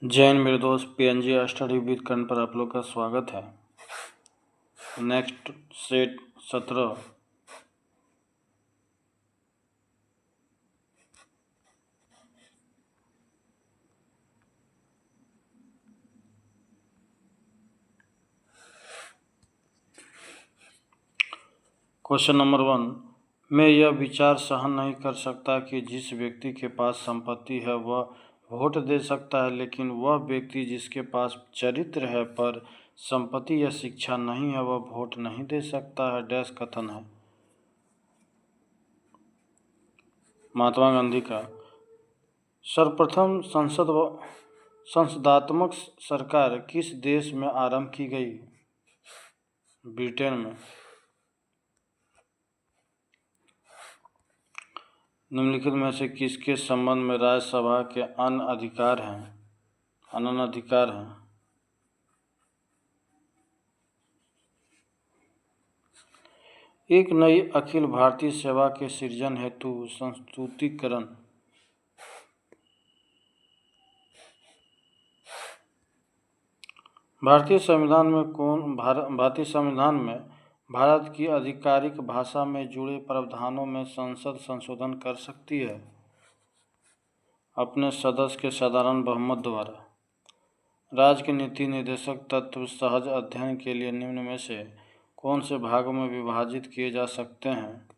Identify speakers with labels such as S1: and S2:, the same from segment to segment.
S1: जैन मेरे दोस्त PNG study with कर्ण पर आप लोग का स्वागत है। Next set 17। Question number 1। मैं यह विचार सहन नहीं कर सकता कि जिस व्यक्ति के पास संपत्ति है वह वोट दे सकता है, लेकिन वह व्यक्ति जिसके पास चरित्र है पर संपत्ति या शिक्षा नहीं है वह वोट नहीं दे सकता है। डैश कथन है महात्मा गांधी का। सर्वप्रथम संसदात्मक सरकार किस देश में आरंभ की गई? ब्रिटेन में। निम्नलिखित में से किसके संबंध में राज्यसभा के अन्य अधिकार हैं? एक नई अखिल भारतीय सेवा के सृजन हेतु संस्तुतिकरण। भारतीय संविधान में भारत की आधिकारिक भाषा में जुड़े प्रावधानों में संसद संशोधन कर सकती है अपने सदस्य के साधारण बहुमत द्वारा। राज्य के नीति निर्देशक तत्व सहज अध्ययन के लिए निम्न में से कौन से भागों में विभाजित किए जा सकते हैं?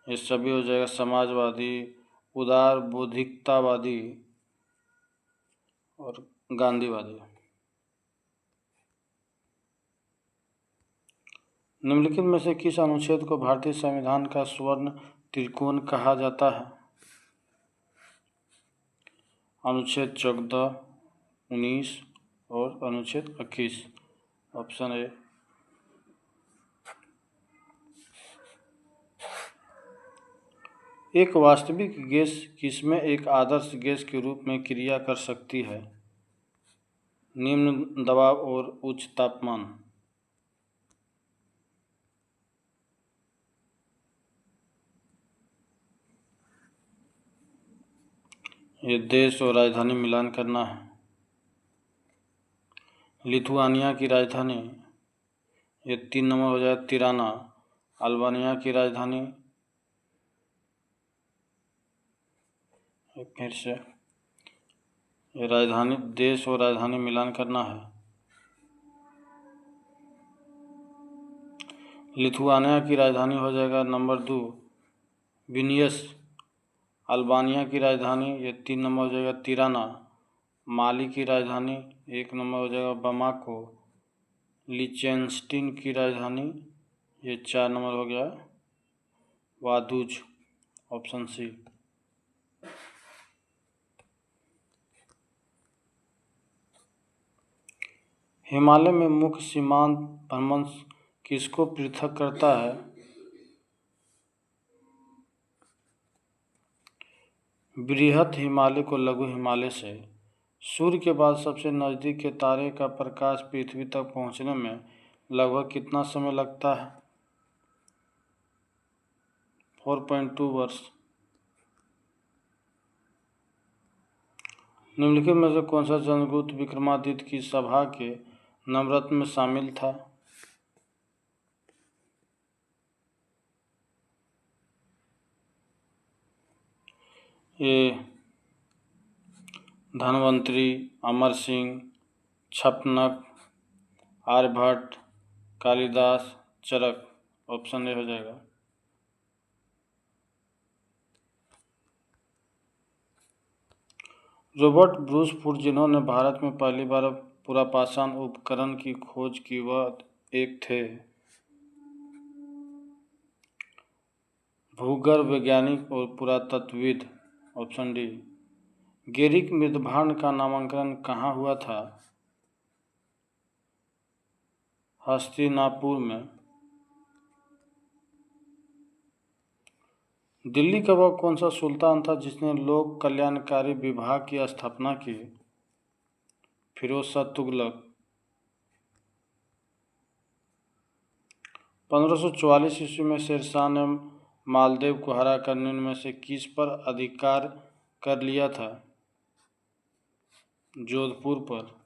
S1: ये सभी हो जाएगा समाजवादी, उदार बौद्धिकतावादी और गांधीवादी। निम्नलिखित में से किस अनुच्छेद को भारतीय संविधान का स्वर्ण त्रिकोण कहा जाता है? अनुच्छेद 14, 19 और अनुच्छेद 21। Option A. एक वास्तविक गैस किसमें एक आदर्श गैस के रूप में क्रिया कर सकती है? निम्न दबाव और उच्च तापमान। ये देश और राजधानी मिलान करना है। लिथुआनिया की राजधानी, ये 3 नंबर हो जाए तिराना। अल्बानिया की राजधानी, फिर से ये राजधानी, देश और राजधानी मिलान करना है। लिथुआनिया की राजधानी हो जाएगा नंबर 2 विनियस। अल्बानिया की राजधानी, ये 3 नंबर हो जाएगा तिराना। माली की राजधानी 1 नंबर हो जाएगा बमाको। लिचेंस्टीन की राजधानी, ये 4 नंबर हो गया वादुज। Option C. हिमालय में मुख्य सीमांत भ्रमण किसको पृथक करता है? बृहत हिमालय को लघु हिमालय से। सूर्य के बाद सबसे नज़दीक के तारे का प्रकाश पृथ्वी तक पहुंचने में लगभग कितना समय लगता है? 4.2 वर्ष। निम्नलिखित में से कौन सा चंद्रगुप्त विक्रमादित्य की सभा के नवरत्न में शामिल था? ये धनवंतरी, अमर सिंह, छपनक, आर्यभट्ट, कालिदास, चरक। ऑप्शन ए हो जाएगा। रॉबर्ट ब्रूस फुट, जिन्होंने भारत में पहली बार पुरापाषाण उपकरण की खोज की, वह एक थे भूगर्भ वैज्ञानिक और पुरातत्वविद। Option D. गेरिक मृदभांड का नामांकन कहाँ हुआ था? हस्तिनापुर में। दिल्ली का वह कौन सा सुल्तान था जिसने लोक कल्याणकारी विभाग की स्थापना की? फिरोज शाह तुगलक। 1544 ईस्वी में शेरशाह ने मालदेव को हराकर निम्न में से किस पर अधिकार कर लिया था? जोधपुर पर।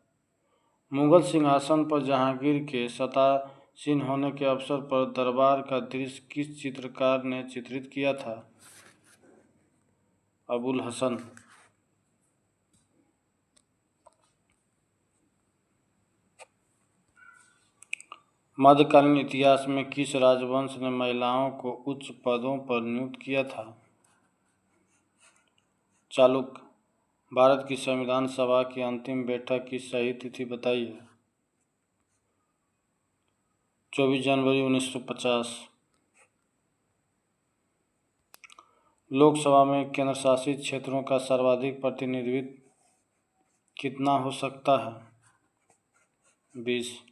S1: मुगल सिंहासन पर जहांगीर के सत्तासीन होने के अवसर पर दरबार का दृश्य किस चित्रकार ने चित्रित किया था? अबुल हसन। मध्यकालीन इतिहास में किस राजवंश ने महिलाओं को उच्च पदों पर नियुक्त किया था? चालुक्य। भारत की संविधान सभा की अंतिम बैठक की सही तिथि बताइए? 24 जनवरी 1950। लोकसभा में केंद्र शासित क्षेत्रों का सर्वाधिक प्रतिनिधित्व कितना हो सकता है? 20।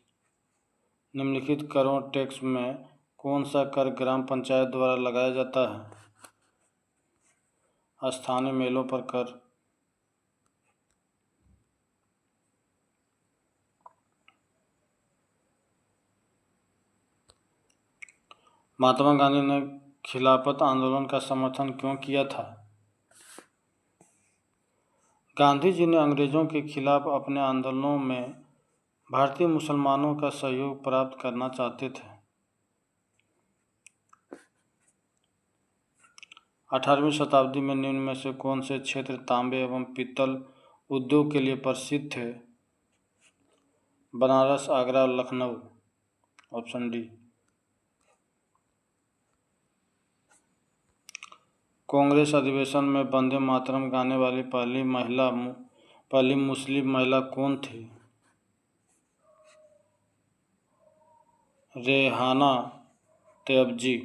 S1: निम्नलिखित करों टैक्स में कौन सा कर ग्राम पंचायत द्वारा लगाया जाता है? स्थानीय मेलों पर कर। महात्मा गांधी ने खिलाफत आंदोलन का समर्थन क्यों किया था? गांधी जी ने अंग्रेजों के खिलाफ अपने आंदोलनों में भारतीय मुसलमानों का सहयोग प्राप्त करना चाहते थे। 18वीं शताब्दी में निम्न में से कौन से क्षेत्र तांबे एवं पीतल उद्योग के लिए प्रसिद्ध थे? बनारस, आगरा, लखनऊ। Option D. कांग्रेस अधिवेशन में वंदे मातरम गाने वाली पहली मुस्लिम महिला कौन थी? रेहाना तैयबजी।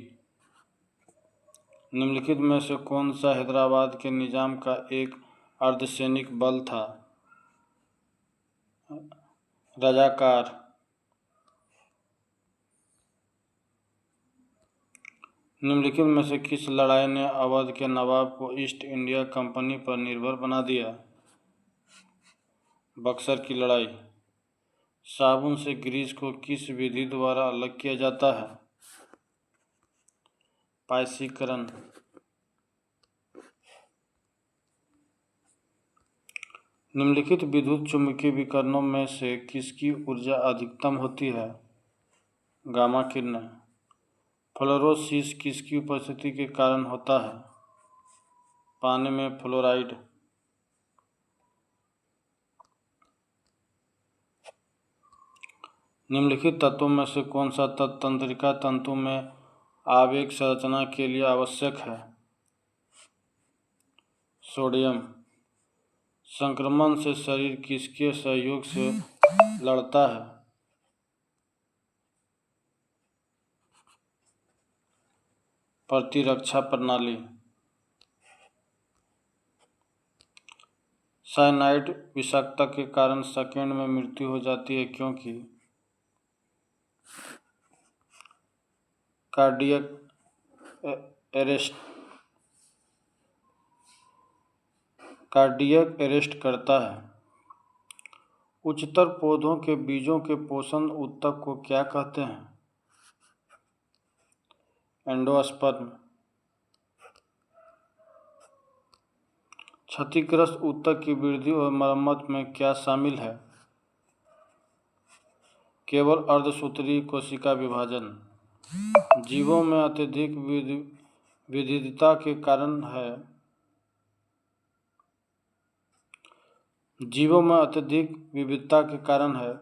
S1: निम्नलिखित में से कौन सा हैदराबाद के निजाम का एक अर्धसैनिक बल था? रजाकार। निम्नलिखित में से किस लड़ाई ने अवध के नवाब को ईस्ट इंडिया कंपनी पर निर्भर बना दिया? बक्सर की लड़ाई। साबुन से ग्रीस को किस विधि द्वारा अलग किया जाता है? पायसीकरण। निम्नलिखित विद्युत चुम्बकीय विकिरणों में से किसकी ऊर्जा अधिकतम होती है? गामा किरणें। फ्लोरोसिस किसकी उपस्थिति के कारण होता है? पानी में फ्लोराइड। निम्नलिखित तत्वों में से कौन सा तत्व तंत्रिका तंतु में आवेग संरचना के लिए आवश्यक है? सोडियम। संक्रमण से शरीर किसके सहयोग से लड़ता है? प्रतिरक्षा प्रणाली। साइनाइड विषाक्तता के कारण सेकंड में मृत्यु हो जाती है क्योंकि कार्डियक अरेस्ट करता है। उच्चतर पौधों के बीजों के पोषण ऊतक को क्या कहते हैं? एंडोस्पर्म। क्षतिग्रस्त ऊतक की वृद्धि और मरम्मत में क्या शामिल है? केवल अर्धसूत्री कोशिका विभाजन। जीवों में अत्यधिक विविधता के कारण है। जीवों में अत्यधिक विविधता के कारण है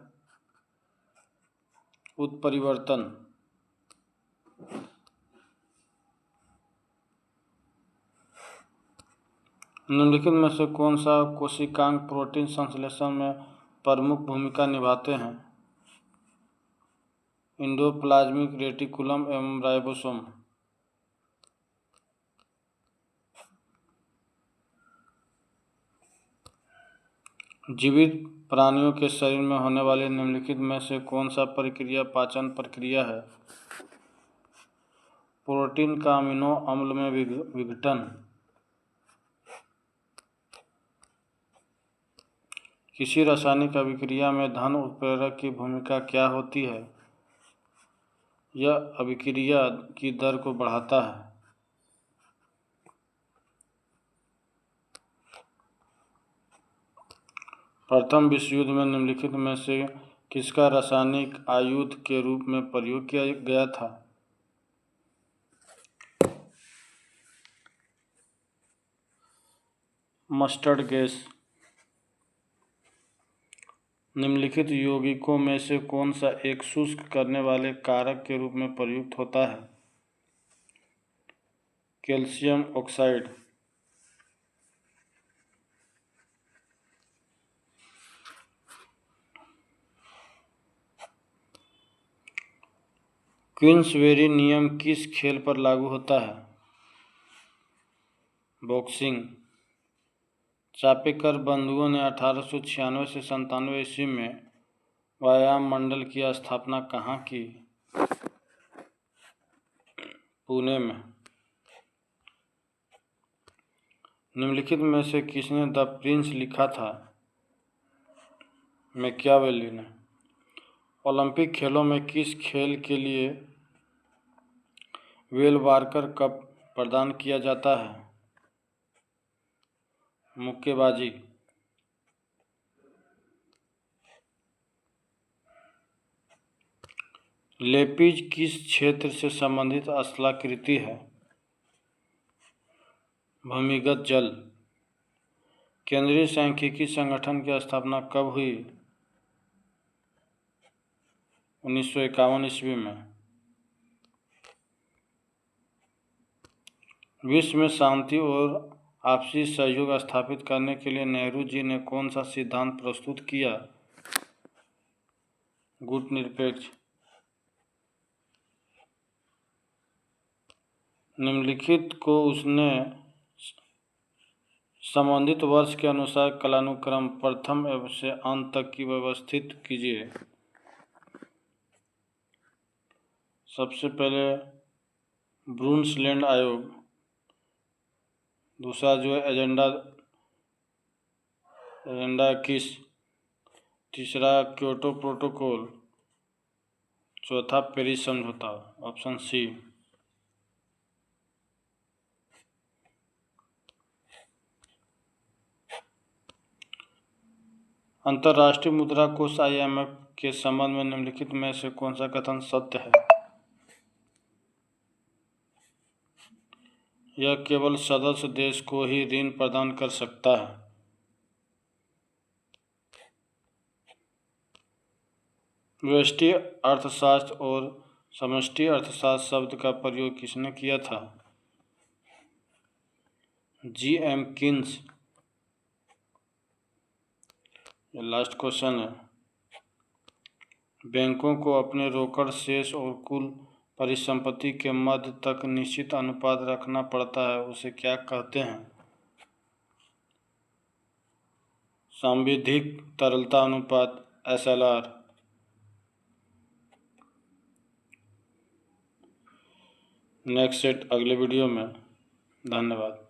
S1: उत्परिवर्तन। निम्नलिखित में से कौन सा कोशिकांग प्रोटीन संश्लेषण में प्रमुख भूमिका निभाते हैं? एंडोप्लाज्मिक रेटिकुलम एवं राइबोसोम। जीवित प्राणियों के शरीर में होने वाली निम्नलिखित में से कौन सा प्रक्रिया पाचन प्रक्रिया है? प्रोटीन का अमीनो अम्ल में विघटन। किसी रासायनिक अभिक्रिया में धन उत्प्रेरक की भूमिका क्या होती है? यह अभिक्रिया की दर को बढ़ाता है। प्रथम विश्व युद्ध में निम्नलिखित में से किसका रासायनिक आयुध के रूप में प्रयोग किया गया था? Mustard gas. निम्नलिखित यौगिकों में से कौन सा एक शुष्क करने वाले कारक के रूप में प्रयुक्त होता है? Calcium oxide. क्वींसबेरी नियम किस खेल पर लागू होता है? बॉक्सिंग। चापेकर बंधुओं ने 1896 से 97 ईस्वी में व्यायाम मंडल की स्थापना कहाँ की? पुणे में। निम्नलिखित में से किसने द प्रिंस लिखा था? मैकियावेली ने। ओलंपिक खेलों में किस खेल के लिए वेल वार्कर कप प्रदान किया जाता है? मुक्केबाजी। लेपिज किस क्षेत्र से संबंधित स्थलाकृति है? भूमिगत जल। केंद्रीय सांख्यिकी संगठन की स्थापना कब हुई? 1951 ईस्वी में। विश्व में शांति और आपसी सहयोग स्थापित करने के लिए नेहरू जी ने कौन सा सिद्धांत प्रस्तुत किया? गुटनिरपेक्ष। निम्नलिखित को उसने संबंधित वर्ष के अनुसार कालानुक्रम प्रथम से अंत तक की व्यवस्थित कीजिए। सबसे पहले ब्रुंसलैंड आयोग, दूसरा जो है एजेंडा 21, तीसरा क्योटो प्रोटोकॉल, चौथा पेरिस समझौता। Option C. अंतर्राष्ट्रीय मुद्रा कोष IMF के संबंध में निम्नलिखित में से कौन सा कथन सत्य है? यह केवल सदस्य देश को ही ऋण प्रदान कर सकता है। व्यष्टि अर्थशास्त्र और समष्टि अर्थशास्त्र शब्द का प्रयोग किसने किया था? GM Keynes. ये लास्ट क्वेश्चन है। बैंकों को अपने रोकड़ शेष और कुल परिसंपत्ति के मध्य तक निश्चित अनुपात रखना पड़ता है, उसे क्या कहते हैं? सांविधिक तरलता अनुपात, SLR। नेक्स्ट सेट अगले वीडियो में। धन्यवाद।